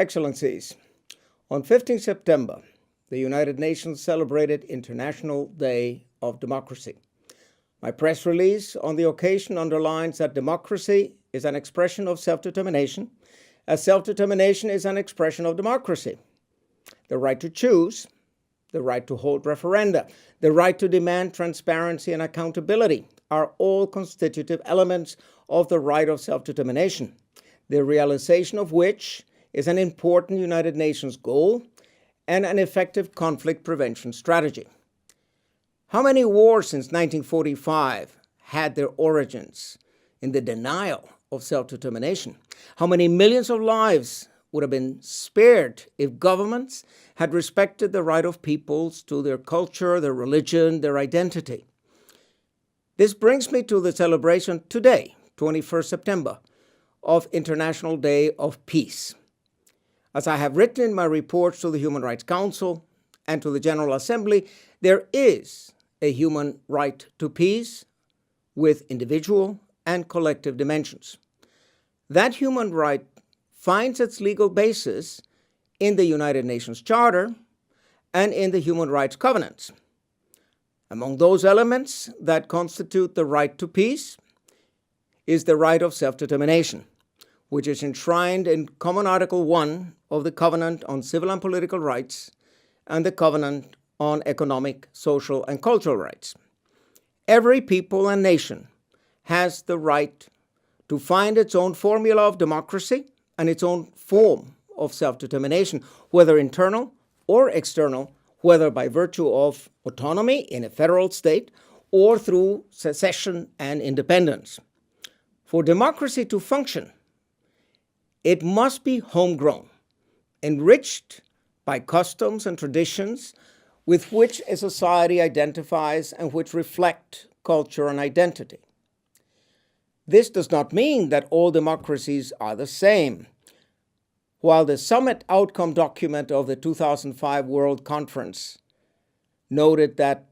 Excellencies, on 15 September, the United Nations celebrated International Day of Democracy. My press release on the occasion underlines that democracy is an expression of self-determination, as self-determination is an expression of democracy. The right to choose, the right to hold referenda, the right to demand transparency and accountability are all constitutive elements of the right of self-determination, the realization of which is an important United Nations goal and an effective conflict prevention strategy. How many wars since 1945 had their origins in the denial of self-determination? How many millions of lives would have been spared if governments had respected the right of peoples to their culture, their religion, their identity? This brings me to the celebration today, 21st September, of International Day of Peace. As I have written in my reports to the Human Rights Council and to the General Assembly, there is a human right to peace with individual and collective dimensions. That human right finds its legal basis in the United Nations Charter and in the Human Rights Covenants. Among those elements that constitute the right to peace is the right of self-determination, which is enshrined in Common Article 1 of the Covenant on Civil and Political Rights and the Covenant on Economic, Social, and Cultural Rights. Every people and nation has the right to find its own formula of democracy and its own form of self-determination, whether internal or external, whether by virtue of autonomy in a federal state or through secession and independence. For democracy to function, it must be homegrown, enriched by customs and traditions with which a society identifies and which reflect culture and identity. This does not mean that all democracies are the same. While the summit outcome document of the 2005 World Conference noted that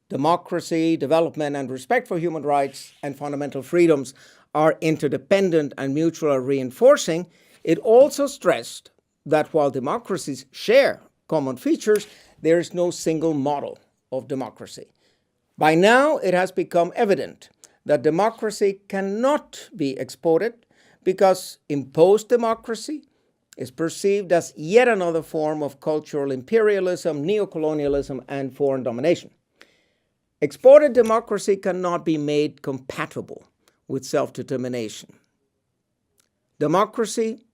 democracy, development, and respect for human rights and fundamental freedoms are interdependent and mutually reinforcing, it also stressed that while democracies share common features, there is no single model of democracy. By now, it has become evident that democracy cannot be exported because imposed democracy is perceived as yet another form of cultural imperialism, neocolonialism, and foreign domination. Exported democracy cannot be made compatible with self-determination. Democracy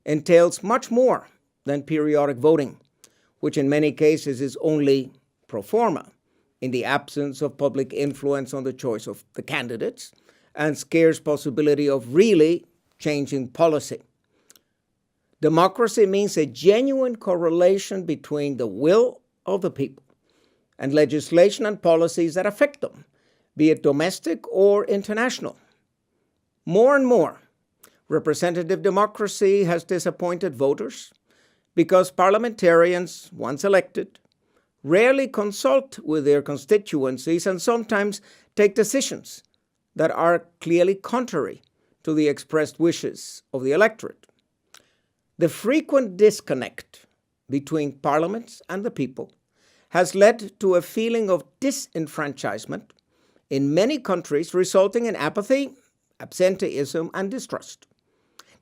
entails much more than periodic voting, which in many cases is only pro forma in the absence of public influence on the choice of the candidates and scarce possibility of really changing policy. Democracy means a genuine correlation between the will of the people and legislation and policies that affect them, be it domestic or international. More and more, representative democracy has disappointed voters because parliamentarians, once elected, rarely consult with their constituencies and sometimes take decisions that are clearly contrary to the expressed wishes of the electorate. The frequent disconnect between parliaments and the people has led to a feeling of disenfranchisement in many countries, resulting in apathy, absenteeism, and distrust.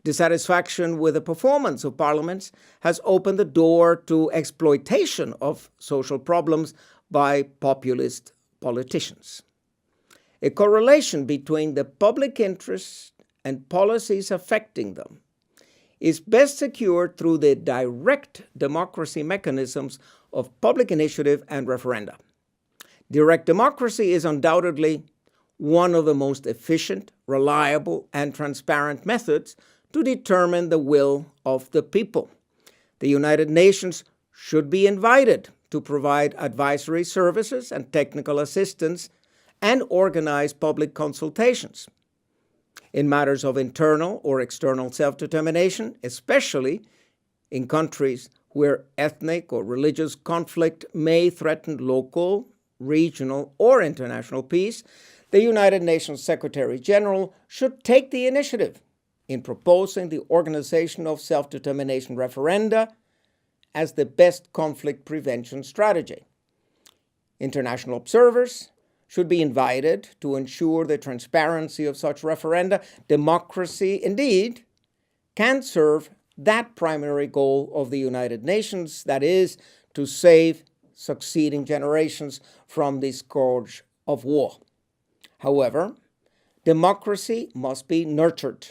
Dissatisfaction with the performance of parliaments has opened the door to exploitation of social problems by populist politicians. A correlation between the public interest and policies affecting them is best secured through the direct democracy mechanisms of public initiative and referenda. Direct democracy is undoubtedly one of the most efficient, reliable, and transparent methods to determine the will of the people. The United Nations should be invited to provide advisory services and technical assistance and organize public consultations. In matters of internal or external self-determination, especially in countries where ethnic or religious conflict may threaten local, regional, or international peace, the United Nations Secretary General should take the initiative in proposing the organization of self-determination referenda as the best conflict prevention strategy. International observers should be invited to ensure the transparency of such referenda. Democracy, indeed, can serve that primary goal of the United Nations, that is, to save succeeding generations from the scourge of war. However, democracy must be nurtured.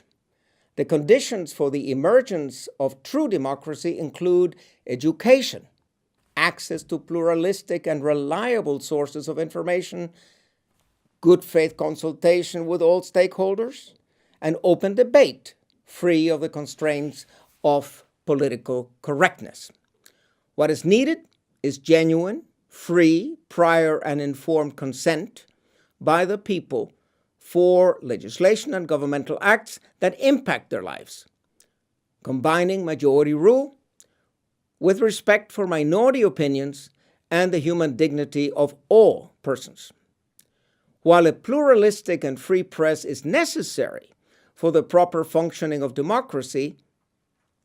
The conditions for the emergence of true democracy include education, access to pluralistic and reliable sources of information, good faith consultation with all stakeholders, and open debate, free of the constraints of political correctness. What is needed is genuine, free, prior, and informed consent by the people for legislation and governmental acts that impact their lives, combining majority rule with respect for minority opinions and the human dignity of all persons. While a pluralistic and free press is necessary for the proper functioning of democracy,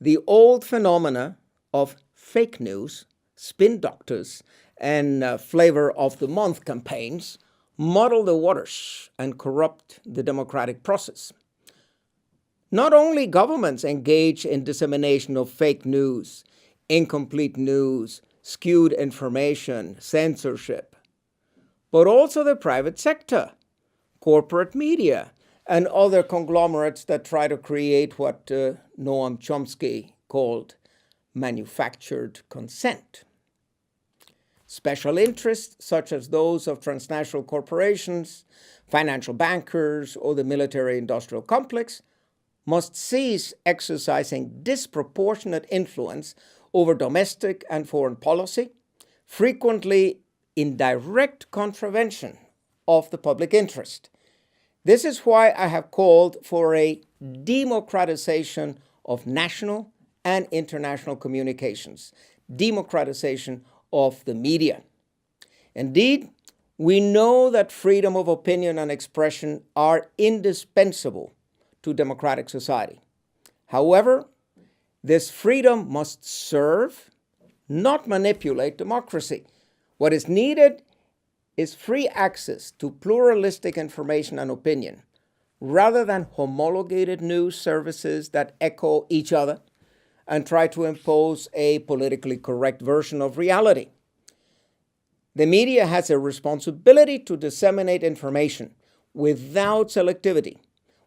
the old phenomena of fake news, spin doctors, and flavor of the month campaigns muddle the waters and corrupt the democratic process. Not only governments engage in dissemination of fake news, incomplete news, skewed information, censorship, but also the private sector, corporate media, and other conglomerates that try to create what Noam Chomsky called manufactured consent. Special interests, such as those of transnational corporations, financial bankers, or the military-industrial complex, must cease exercising disproportionate influence over domestic and foreign policy, frequently in direct contravention of the public interest. This is why I have called for a democratization of national and international communications, democratization of the media. Indeed, we know that freedom of opinion and expression are indispensable to democratic society. However, this freedom must serve, not manipulate democracy. What is needed is free access to pluralistic information and opinion, rather than homologated news services that echo each other and try to impose a politically correct version of reality. The media has a responsibility to disseminate information without selectivity,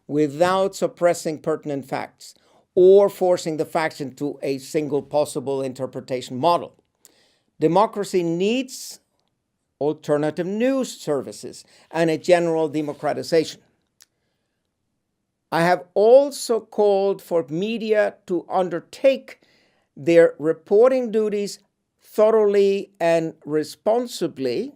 without suppressing pertinent facts, or forcing the facts into a single possible interpretation model. Democracy needs alternative news services and a general democratization. I have also called for media to undertake their reporting duties thoroughly and responsibly.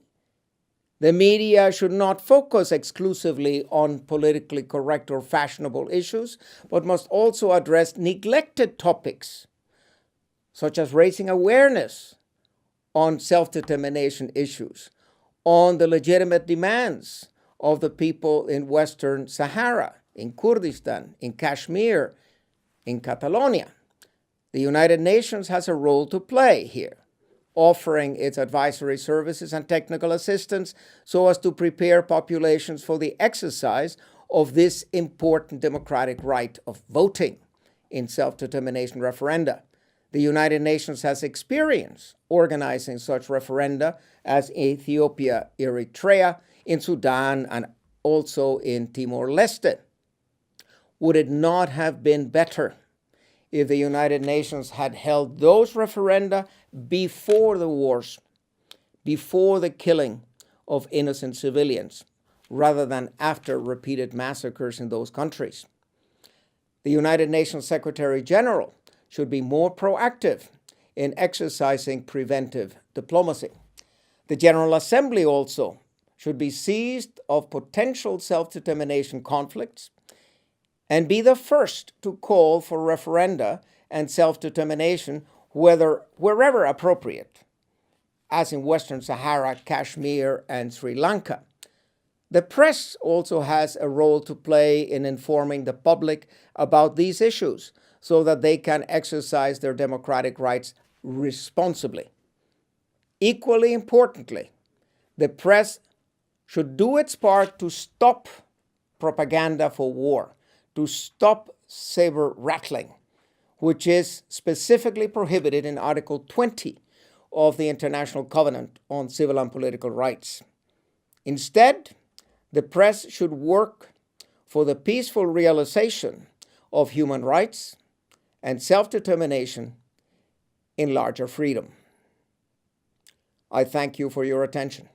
The media should not focus exclusively on politically correct or fashionable issues, but must also address neglected topics, such as raising awareness on self-determination issues, on the legitimate demands of the people in Western Sahara, in Kurdistan, in Kashmir, in Catalonia. The United Nations has a role to play here, offering its advisory services and technical assistance so as to prepare populations for the exercise of this important democratic right of voting in self-determination referenda. The United Nations has experience organizing such referenda as Ethiopia, Eritrea, in Sudan, and also in Timor-Leste. Would it not have been better if the United Nations had held those referenda before the wars, before the killing of innocent civilians, rather than after repeated massacres in those countries? The United Nations Secretary General should be more proactive in exercising preventive diplomacy. The General Assembly also should be seized of potential self-determination conflicts and be the first to call for referenda and self-determination wherever appropriate, as in Western Sahara, Kashmir, and Sri Lanka. The press also has a role to play in informing the public about these issues so that they can exercise their democratic rights responsibly. Equally importantly, the press should do its part to stop propaganda for war, to stop saber rattling, which is specifically prohibited in Article 20 of the International Covenant on Civil and Political Rights. Instead, the press should work for the peaceful realization of human rights and self-determination in larger freedom. I thank you for your attention.